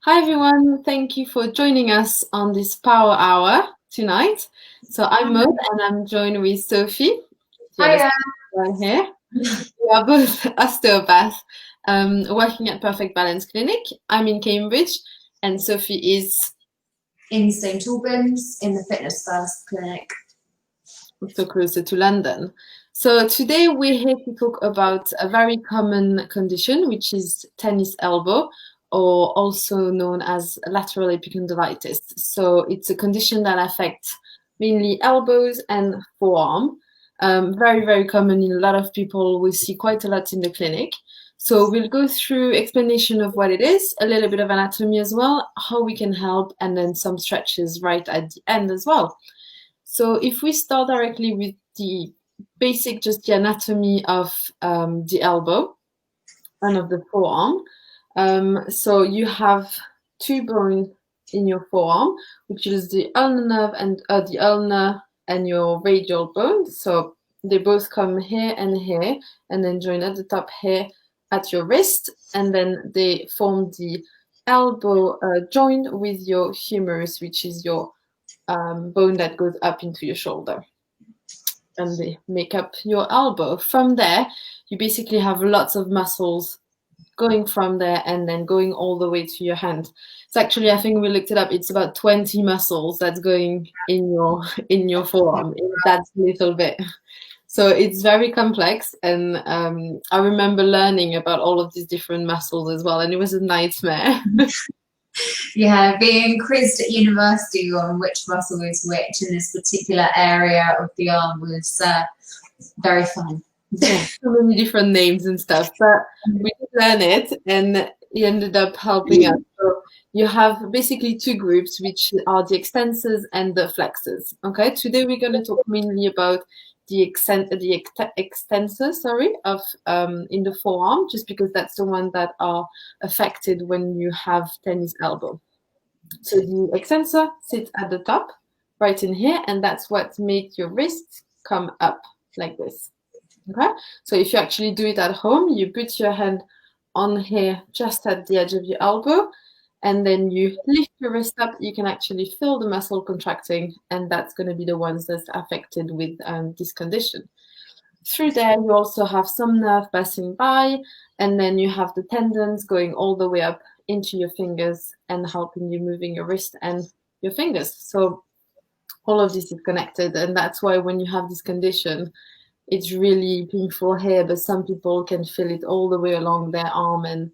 Hi everyone, thank you for joining us on this Power Hour tonight. So I'm Maud and I'm joined with Sophie. You have a Hiya. right here. We are both osteopaths working at Perfect Balance Clinic. I'm in Cambridge and Sophie is In St Albans in the Fitness First clinic. so closer to London. So today we're here to talk about a very common condition, which is tennis elbow, or also known as lateral epicondylitis. So it's a condition that affects mainly elbows and forearm. Very, very common in a lot of people. We see quite a lot in the clinic. So we'll go through explanation of what it is, a little bit of anatomy as well, how we can help, and then some stretches right at the end as well. So if we start directly with the basic, just the anatomy of the elbow and of the forearm. So you have two bones in your forearm, which is the ulnar nerve and the ulnar and your radial bone. So they both come here and then join at the top here at your wrist, and then they form the elbow joint with your humerus, which is your bone that goes up into your shoulder, and they make up your elbow. From there, you basically have lots of muscles going from there and then going all the way to your hand. It's actually, I think we looked it up, it's about 20 muscles that's going in your forearm in that little bit. So it's very complex, and I remember learning about all of these different muscles as well, and it was a nightmare. Yeah, being quizzed at university on which muscle is which in this particular area of the arm was very fun. Yeah, so many different names and stuff, but we did learn it, and he ended up helping us. So you have basically two groups, which are the extensors and the flexors. Okay, today we're going to talk mainly about extensors, sorry, of in the forearm, just because that's the one that are affected when you have tennis elbow. So the extensor sits at the top, right in here, and that's what makes your wrists come up like this. Okay, so if you actually do it at home, you put your hand on here just at the edge of your elbow, and then you lift your wrist up. You can actually feel the muscle contracting, and that's going to be the ones that's affected with this condition. Through there, you also have some nerve passing by, and then you have the tendons going all the way up into your fingers and helping you moving your wrist and your fingers. So all of this is connected, and that's why when you have this condition, it's really painful here, but some people can feel it all the way along their arm and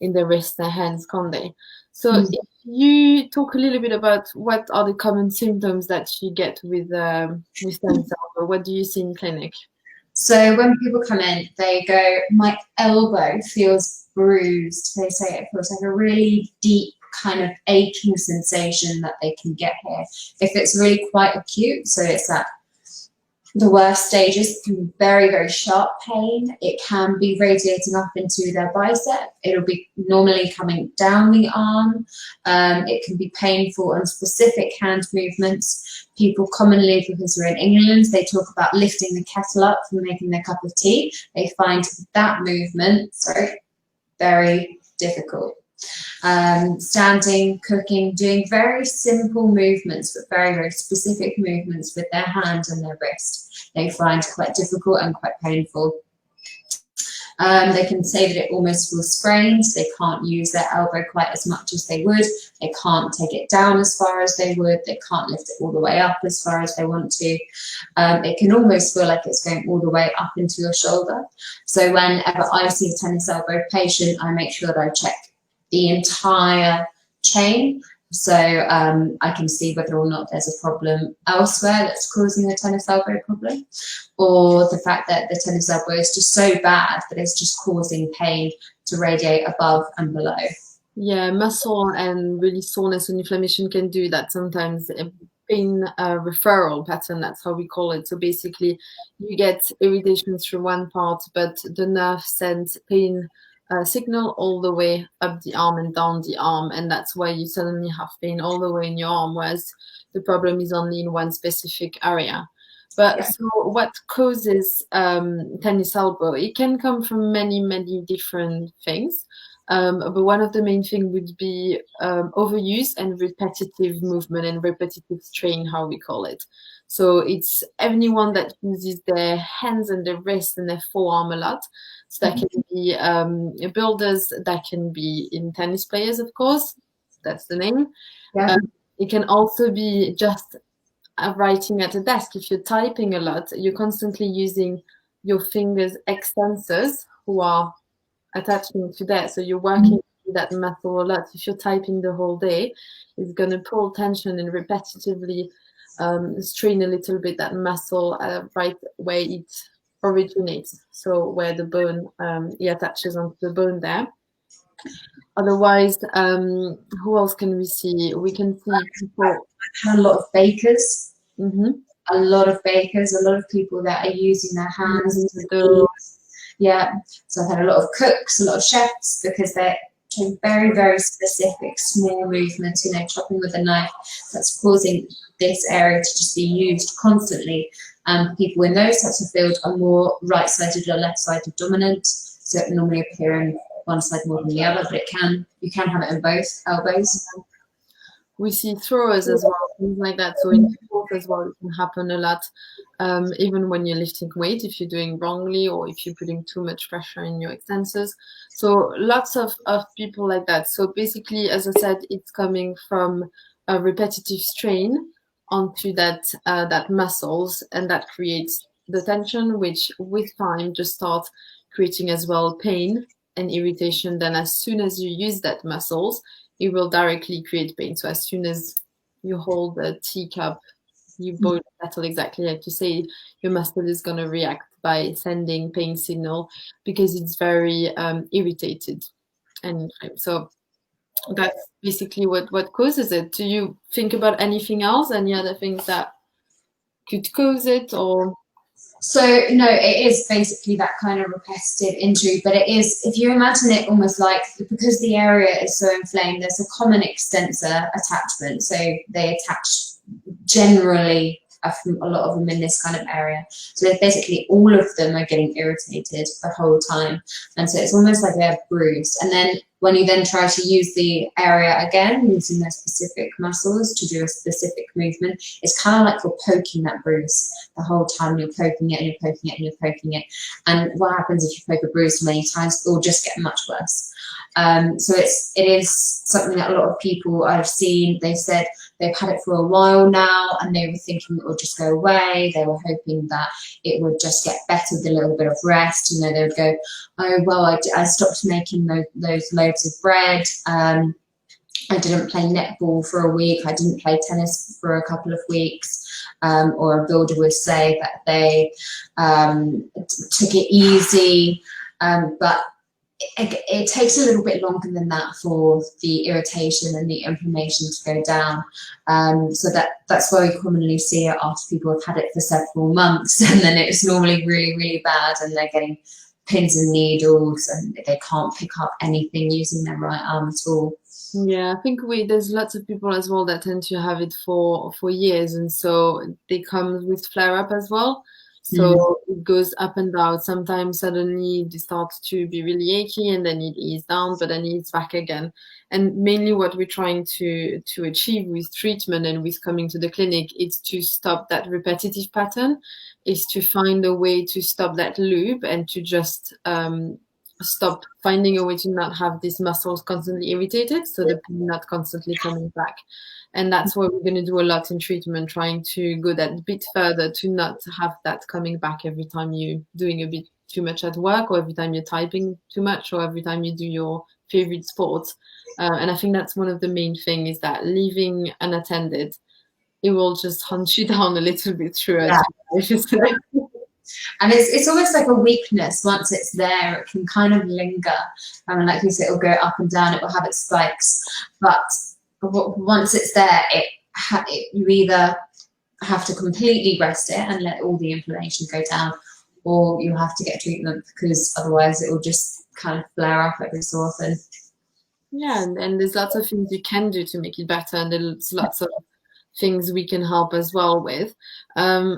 in their wrist, their hands, can't they? So if you talk a little bit about what are the common symptoms that you get with tennis elbow, what do you see in clinic? So when people come in, they go, my elbow feels bruised. They say it feels like a really deep kind of aching sensation that they can get here. If it's really quite acute, so it's that the worst stages can be very, very sharp pain. It can be radiating up into their bicep. It'll be normally coming down the arm. It can be painful on specific hand movements. People commonly, because we're in England, they talk about lifting the kettle up for making their cup of tea. They find that movement, very difficult. Standing, cooking, doing very simple movements, but very, very specific movements with their hand and their wrist, they find quite difficult and quite painful. They can say that it almost feels sprained. They can't use their elbow quite as much as they would. They can't take it down as far as they would. They can't lift it all the way up as far as they want to. It can almost feel like it's going all the way up into your shoulder. So whenever I see a tennis elbow patient, I make sure that I check the entire chain, so I can see whether or not there's a problem elsewhere that's causing a tennis elbow problem, or the fact that the tennis elbow is just so bad that it's just causing pain to radiate above and below. Yeah, muscle and really soreness and inflammation can do that sometimes. A pain referral pattern, that's how we call it. So basically, you get irritation through one part, but the nerve sends pain signal all the way up the arm and down the arm, and that's why you suddenly have pain all the way in your arm, whereas the problem is only in one specific area. But Yeah. so what causes tennis elbow? It can come from many, many different things. But one of the main things would be overuse and repetitive movement and repetitive strain, how we call it. So it's anyone that uses their hands and their wrists and their forearm a lot. So that can be builders, that can be in tennis players, of course. That's the name. Yeah. Um, it can also be just writing at a desk. If you're typing a lot, you're constantly using your fingers extensors who are attaching to that. So you're working that muscle a lot. If you're typing the whole day, it's going to pull tension and repetitively strain a little bit that muscle right where it originates. So where the bone, it attaches onto the bone there. Otherwise, who else can we see? We can see people. I've had a lot of bakers. Mm-hmm. A lot of bakers, a lot of people that are using their hands to The, yeah. So I've had a lot of cooks, a lot of chefs, because they're doing very, very specific small movements, chopping with a knife that's causing this area to just be used constantly. People in those types of fields are more right-sided or left-sided dominant, so it normally appear in one side more than the other, but you can have it in both elbows. we see throwers as well, things like that. So in sport as well, it can happen a lot, even when you're lifting weight, if you're doing wrongly or if you're putting too much pressure in your extensors. So lots of people like that. So basically, as I said, it's coming from a repetitive strain onto that muscles, and that creates the tension, which with time just starts creating as well pain and irritation. Then as soon as you use that muscles, it will directly create pain. So as soon as you hold the teacup, you boil the kettle exactly like you say, your muscle is going to react by sending pain signal because it's very irritated and inflamed. So that's basically what causes it. Do you think about anything else? Any other things that could cause it or? So no, it is basically that kind of repetitive injury, but it is, if you imagine it almost like, because the area is so inflamed, there's a common extensor attachment. So they attach generally a lot of them in this kind of area. So basically all of them are getting irritated the whole time. And so it's almost like they're bruised. And then when you then try to use the area again, using those specific muscles to do a specific movement, it's kind of like you're poking that bruise the whole time. You're poking it and you're poking it and you're poking it. And what happens if you poke a bruise many times? It will just get much worse. So it is something that a lot of people I've seen, they said they've had it for a while now and they were thinking it would just go away. They were hoping that it would just get better with a little bit of rest. They would go, oh, well, I stopped making those loaves of bread. I didn't play netball for a week. I didn't play tennis for a couple of weeks. Or a builder would say that they took it easy. But it takes a little bit longer than that for the irritation and the inflammation to go down. So that's why we commonly see it after people have had it for several months, and then it's normally really, really bad, and they're getting pins and needles, and they can't pick up anything using their right arm at all. Yeah, I think there's lots of people as well that tend to have it for years, and so they come with flare up as well. So it goes up and down. Sometimes suddenly it starts to be really achy and then it eases down, but then it's back again. And mainly what we're trying to achieve with treatment and with coming to the clinic is to stop that repetitive pattern, is to find a way to stop that loop and to just stop finding a way to not have these muscles constantly irritated, so the pain not constantly coming back. And that's what we're going to do a lot in treatment, trying to go that bit further to not have that coming back every time you're doing a bit too much at work, or every time you're typing too much, or every time you do your favorite sport. And I think that's one of the main things, is that leaving unattended, it will just hunt you down a little bit throughout your life. And it's almost like a weakness. Once it's there, it can kind of linger. Like you said, it'll go up and down, it will have its spikes. But once it's there, you either have to completely rest it and let all the inflammation go down, or you have to get treatment, because otherwise it will just kind of flare up every so often. Yeah, and there's lots of things you can do to make it better, and there's lots of things we can help as well with.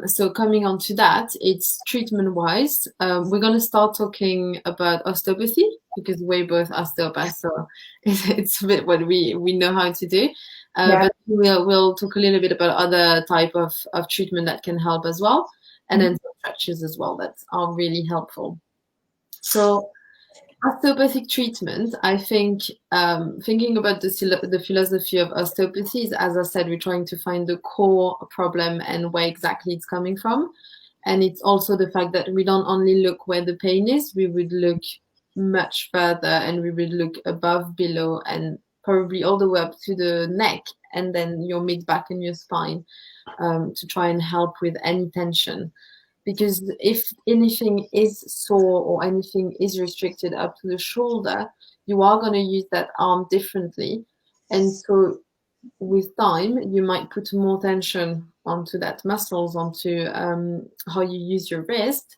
So coming on to that, it's treatment wise. We're going to start talking about osteopathy because we're both osteopaths, so it's a bit what we know how to do. Yeah. But we'll talk a little bit about other type of treatment that can help as well, and then some structures as well that are really helpful. So osteopathic treatment, I think, thinking about the philosophy of osteopathy is, as I said, we're trying to find the core problem and where exactly it's coming from. And it's also the fact that we don't only look where the pain is, we would look much further and we would look above, below, and probably all the way up to the neck and then your mid back and your spine, to try and help with any tension. Because if anything is sore or anything is restricted up to the shoulder, you are going to use that arm differently. And so with time, you might put more tension onto that muscles, onto how you use your wrist,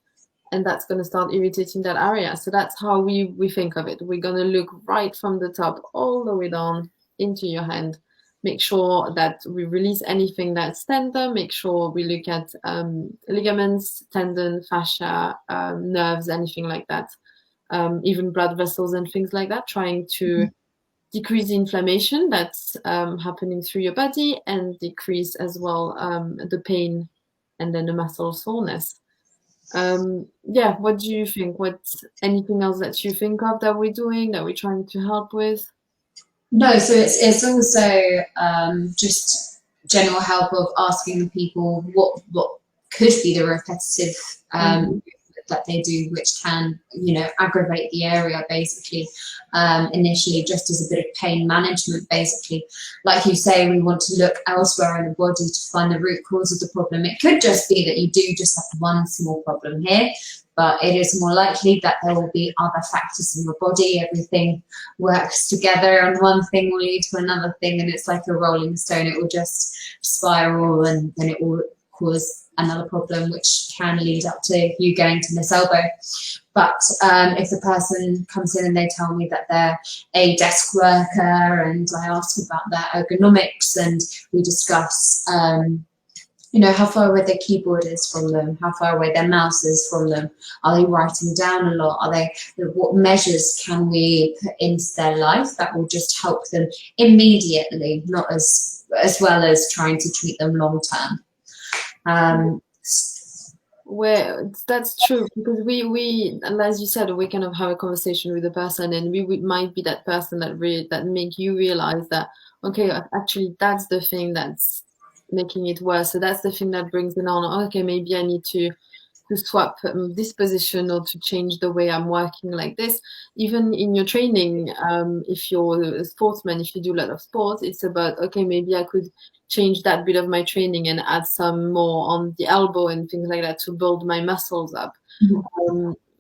and that's going to start irritating that area. So that's how we think of it. We're going to look right from the top all the way down into your hand, make sure that we release anything that's tender, make sure we look at ligaments, tendon, fascia, nerves, anything like that, even blood vessels and things like that, trying to decrease the inflammation that's happening through your body and decrease as well the pain and then the muscle soreness. Yeah, what do you think? What anything else that you think of that we're doing, that we're trying to help with? No, so it's also just general help of asking people what could be the repetitive Mhm. that they do, which can aggravate the area basically. Initially, just as a bit of pain management, basically, like you say, we want to look elsewhere in the body to find the root cause of the problem. It could just be that you do just have one small problem here, but it is more likely that there will be other factors in your body. Everything works together and one thing will lead to another thing, and it's like a rolling stone. It will just spiral and then it will cause another problem, which can lead up to you going to miss elbow. But if the person comes in and they tell me that they're a desk worker and I ask about their ergonomics and we discuss how far away their keyboard is from them, how far away their mouse is from them. Are they writing down a lot? What measures can we put into their life that will just help them immediately, not as well as trying to treat them long term? Um, Well, that's true because we and as you said, we kind of have a conversation with the person, and we might be that person that make you realize that okay, actually that's the thing that's making it worse. So that's the thing that brings it on. Okay, maybe I need to swap this position or to change the way I'm working like this. Even in your training, if you're a sportsman, if you do a lot of sports, it's about, okay, maybe I could change that bit of my training and add some more on the elbow and things like that to build my muscles up.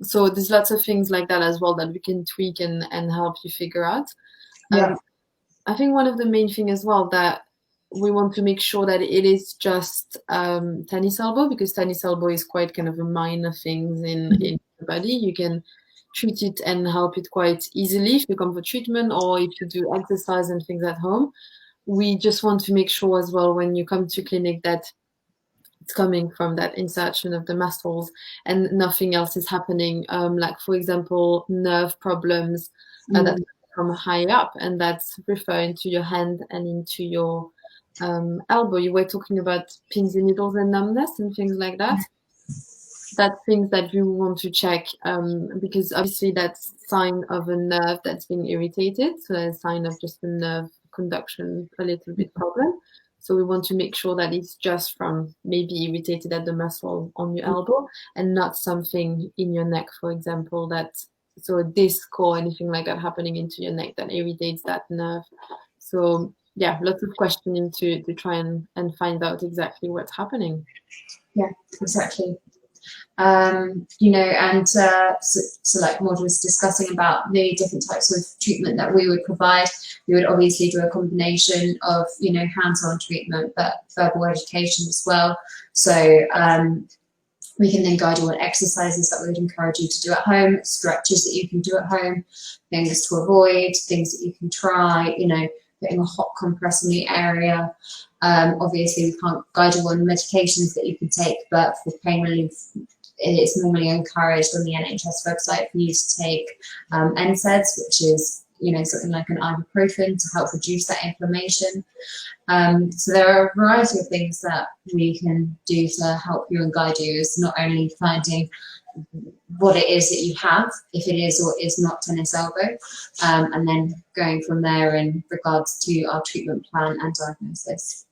So there's lots of things like that as well that we can tweak and help you figure out. yeah. I think one of the main thing as well that we want to make sure that it is just tennis elbow, because tennis elbow is quite kind of a minor things in the body. You can treat it and help it quite easily if you come for treatment or if you do exercise and things at home. We just want to make sure as well when you come to clinic that it's coming from that insertion of the muscles and nothing else is happening. Like for example, nerve problems that come high up, and that's referring to your hand and into your elbow. You were talking about pins and needles and numbness and things like that. That's things that you want to check because obviously that's sign of a nerve that's been irritated. So a sign of just a nerve conduction a little bit problem. So we want to make sure that it's just from maybe irritated at the muscle on your elbow and not something in your neck, for example, that so a disc or anything like that happening into your neck that irritates that nerve. So yeah, lots of questioning to try and find out exactly what's happening. Yeah, exactly. And so like Maud was discussing about the different types of treatment that we would provide. We would obviously do a combination of, hands-on treatment, but verbal education as well. So we can then guide you on exercises that we would encourage you to do at home, stretches that you can do at home, things to avoid, things that you can try, putting a hot compress on the area. Obviously, we can't guide you on medications that you can take, but for pain relief, it's normally encouraged on the NHS website for you to take NSAIDs, which is something like an ibuprofen to help reduce that inflammation. So there are a variety of things that we can do to help you and guide you. It's not only finding what it is that you have, if it is or is not tennis elbow, and then going from there in regards to our treatment plan and diagnosis.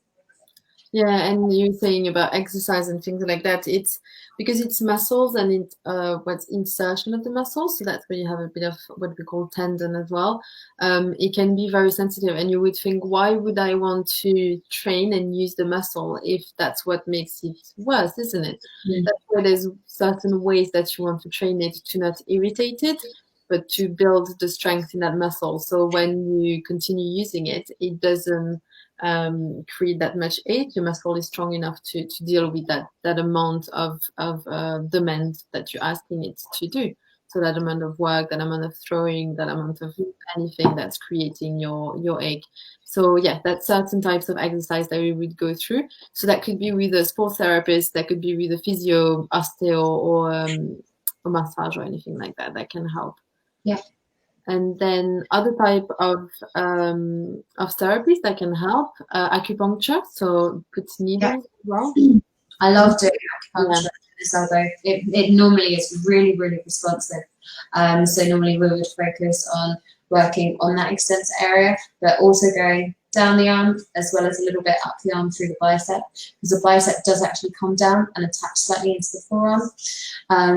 Yeah, and you're saying about exercise and things like that. It's because it's muscles and what's insertion of the muscles. So that's where you have a bit of what we call tendon as well. It can be very sensitive, and you would think, why would I want to train and use the muscle if that's what makes it worse, isn't it? That's why there's certain ways that you want to train it to not irritate it, but to build the strength in that muscle. So when you continue using it, it doesn't create that much ache. Your muscle is strong enough to deal with that amount of demand that you're asking it to do. So that amount of work, that amount of throwing, that amount of anything that's creating your ache. So yeah, that's certain types of exercise that we would go through. So that could be with a sports therapist, that could be with a physio, osteo, or a massage or anything like that that can help. Yeah. And then other type of therapies that can help, acupuncture, so put needles as well. I love doing acupuncture in this elbow. It normally is really, really responsive. So normally we would focus on working on that extensor area, but also going down the arm as well as a little bit up the arm through the bicep, because the bicep does actually come down and attach slightly into the forearm.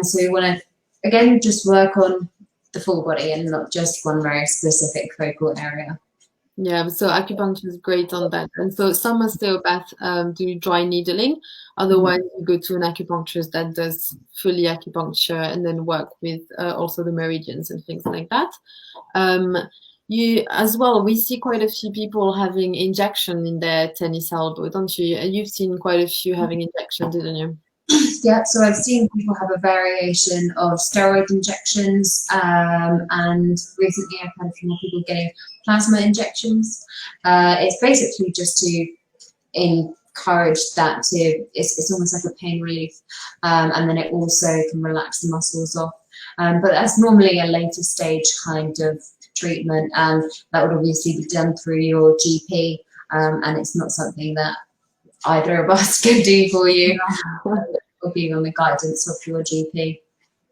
So we want to, again, just work on the full body and not just one very specific focal area. Yeah, so acupuncture is great on that. And so some osteopaths do dry needling. Otherwise, you go to an acupuncturist that does fully acupuncture and then work with also the meridians and things like that. You as well, we see quite a few people having injection in their tennis elbow, don't you? You've seen quite a few having injection, didn't you? Yeah, so I've seen people have a variation of steroid injections, and recently I've had a few more people getting plasma injections. It's basically just to encourage that it's almost like a pain relief, and then it also can relax the muscles off. But that's normally a later stage kind of treatment, and that would obviously be done through your GP, and it's not something that either of us can do for you. Or being on the guidance of your GP.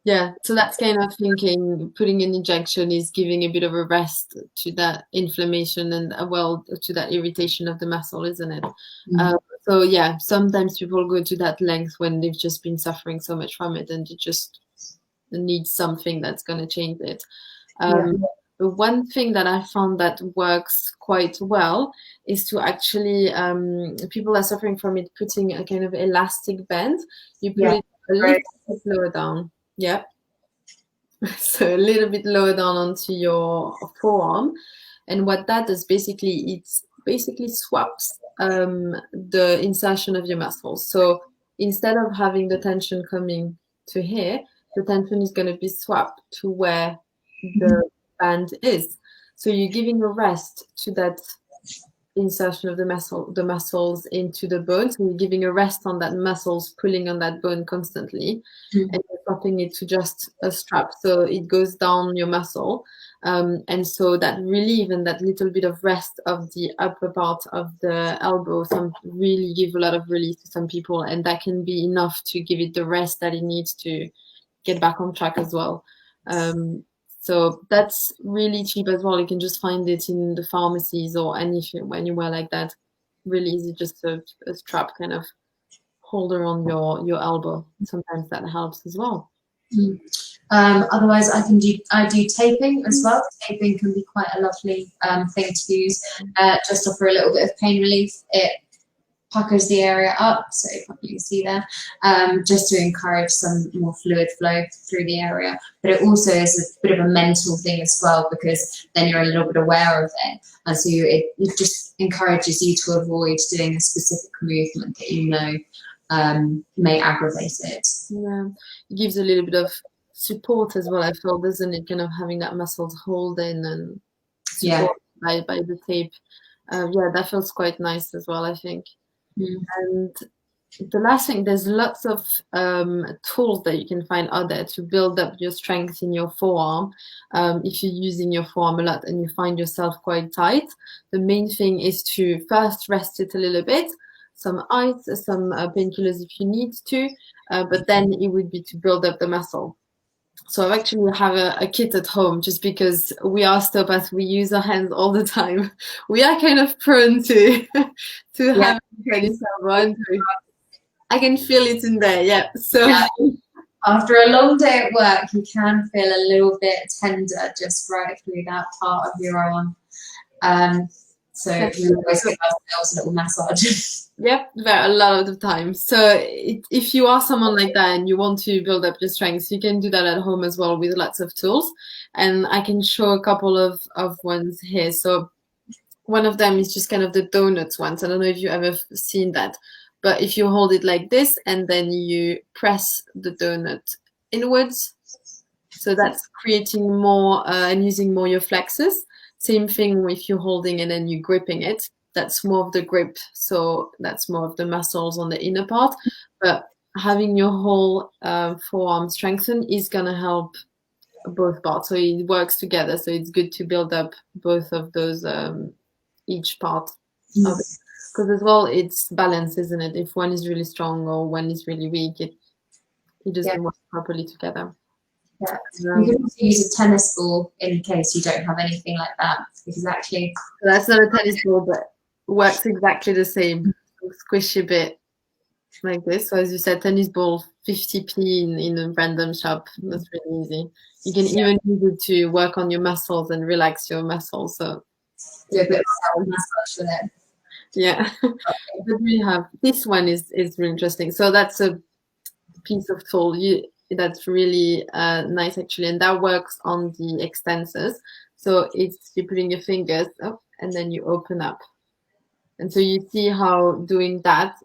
Yeah, so that's kind of thinking putting an injection is giving a bit of a rest to that inflammation and well to that irritation of the muscle, isn't it? So yeah, sometimes people go to that length when they've just been suffering so much from it and they just need something that's going to change it. The one thing that I found that works quite well is to actually, people are suffering from it, putting a kind of elastic band. You put it a little bit lower down. Yeah. So a little bit lower down onto your forearm. And what that does basically, it's basically swaps the insertion of your muscles. So instead of having the tension coming to here, the tension is going to be swapped to where the band is. So you're giving a rest to that insertion of the muscles into the bone. So you're giving a rest on that muscles pulling on that bone constantly, and you're stopping it to just a strap. So it goes down your muscle. And so that relief and that little bit of rest of the upper part of the elbow really give a lot of relief to some people, and that can be enough to give it the rest that it needs to get back on track as well. So that's really cheap as well. You can just find it in the pharmacies or anywhere like that. Really easy, just a strap kind of holder on your elbow. Sometimes that helps as well. Otherwise, I do taping as well. Taping can be quite a lovely thing to use, just to offer a little bit of pain relief. It puckers the area up, so you can see there, just to encourage some more fluid flow through the area. But it also is a bit of a mental thing as well, because then you're a little bit aware of it, and so it just encourages you to avoid doing a specific movement that you know may aggravate it. Yeah, it gives a little bit of support as well. I feel, doesn't it? Kind of having that muscles hold in and support by the tape. Yeah, that feels quite nice as well, I think. Mm. And the last thing, there's lots of tools that you can find out there to build up your strength in your forearm. If you're using your forearm a lot and you find yourself quite tight, the main thing is to first rest it a little bit, some ice, some painkillers if you need to, but then it would be to build up the muscle. So I actually have a kit at home just because we are osteopaths, we use our hands all the time. We are kind of prone to to Yeah. have tennis elbow. I can feel it in there, yeah. So Yeah. After a long day at work, you can feel a little bit tender just right through that part of your arm. So we always give ourselves a little massage. yep, a lot of the time. So if you are someone like that and you want to build up your strengths, you can do that at home as well with lots of tools. And I can show a couple of ones here. So one of them is just kind of the donuts ones. I don't know if you ever seen that, but if you hold it like this and then you press the donut inwards, so that's creating more and using more your flexors. Same thing if you're holding and then you're gripping it. That's more of the grip, so that's more of the muscles on the inner part. But having your whole forearm strengthened is gonna help both parts, so it works together. So it's good to build up both of those, each part of it, because as well it's balance, isn't it? If one is really strong or one is really weak, it Yeah. doesn't work properly together. Yeah. You can also use a tennis ball in case you don't have anything like that, because actually That's not a tennis ball, but works exactly the same. Squishy bit like this. So as you said, tennis ball 50p in a random shop. That's really easy. You can even use it to work on your muscles and relax your muscles. So do a bit of self massage with it. yeah. But we have this one is really interesting. So that's a piece of tool that's really nice actually, and that works on the extensors. So it's you're putting your fingers up and then you open up. And so you see how doing that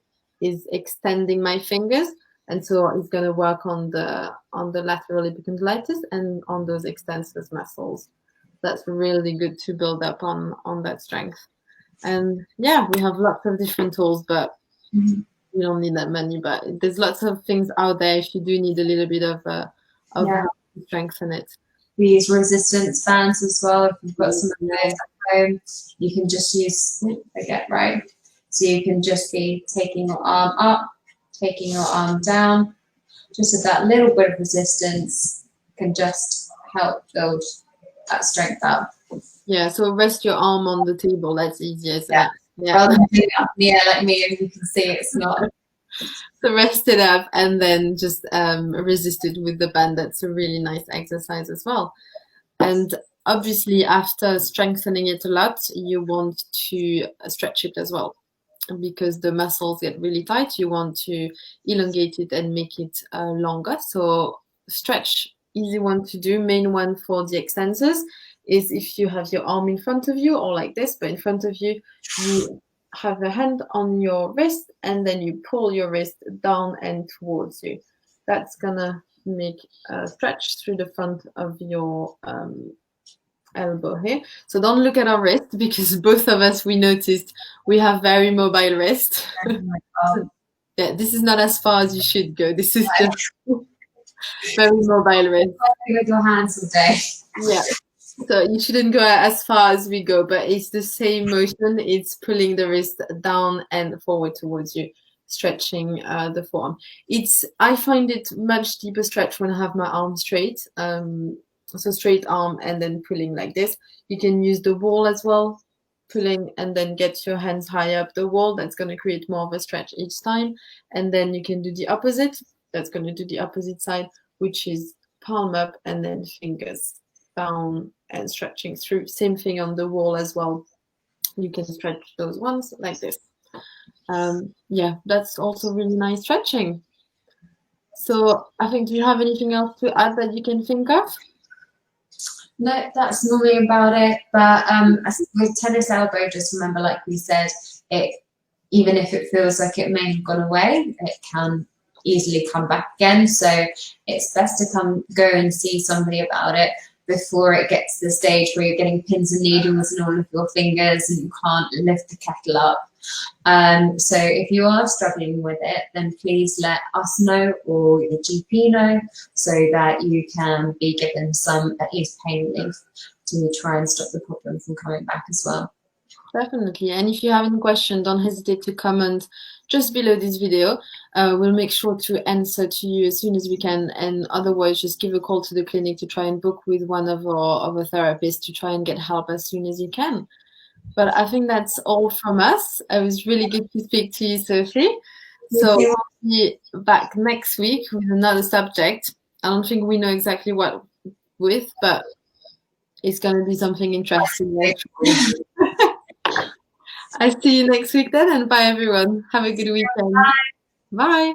is extending my fingers. And so it's going to work on the lateral epicondylitis and on those extensors muscles. That's really good to build up on that strength. And yeah, we have lots of different tools, but you don't need that many. But there's lots of things out there if you do need a little bit of help to strengthen it. We use resistance bands as well. If you've got some of those at home, you can just use, forget, right? So you can just be taking your arm up, taking your arm down. Just with that little bit of resistance can just help build that strength up. Yeah, so rest your arm on the table. That's easier, isn't it? Yeah. Rather than doing it up in the air like me, and you can see it's not. So rest it up and then just resist it with the band. That's a really nice exercise as well. And obviously, after strengthening it a lot, you want to stretch it as well. Because the muscles get really tight, you want to elongate it and make it longer. So stretch, easy one to do. Main one for the extensors is if you have your arm in front of you or like this, but in front of you, you have a hand on your wrist and then you pull your wrist down and towards you. That's gonna make a stretch through the front of your elbow here. So don't look at our wrist because both of us, we noticed we have very mobile wrist. Yeah, this is not as far as you should go. This is just very mobile wrist. With your hands all day. Yeah. So you shouldn't go as far as we go, but it's the same motion. It's pulling the wrist down and forward towards you, stretching the forearm. I find it much deeper stretch when I have my arm straight. So straight arm and then pulling like this. You can use the wall as well, pulling and then get your hands high up the wall. That's going to create more of a stretch each time. And then you can do the opposite. That's going to do the opposite side, which is palm up and then fingers down and stretching through. Same thing on the wall as well. You can stretch those ones like this. Yeah, that's also really nice stretching. So I think, do you have anything else to add that you can think of? No, that's normally about it. But with tennis elbow, just remember, like we said, it even if it feels like it may have gone away, it can easily come back again. So it's best to go and see somebody about it before it gets to the stage where you're getting pins and needles in all of your fingers and you can't lift the kettle up. So if you are struggling with it, then please let us know or your GP know so that you can be given some at least pain relief to try and stop the problem from coming back as well. Definitely. And if you have any question, don't hesitate to comment just below this video. We'll make sure to answer to you as soon as we can. And otherwise, just give a call to the clinic to try and book with one of our therapists to try and get help as soon as you can. But I think that's all from us. It was really good to speak to you, Sophie. So we'll be back next week with another subject. I don't think we know exactly what with, but it's going to be something interesting. I'll see you next week then, and bye everyone. Have a good weekend. Bye.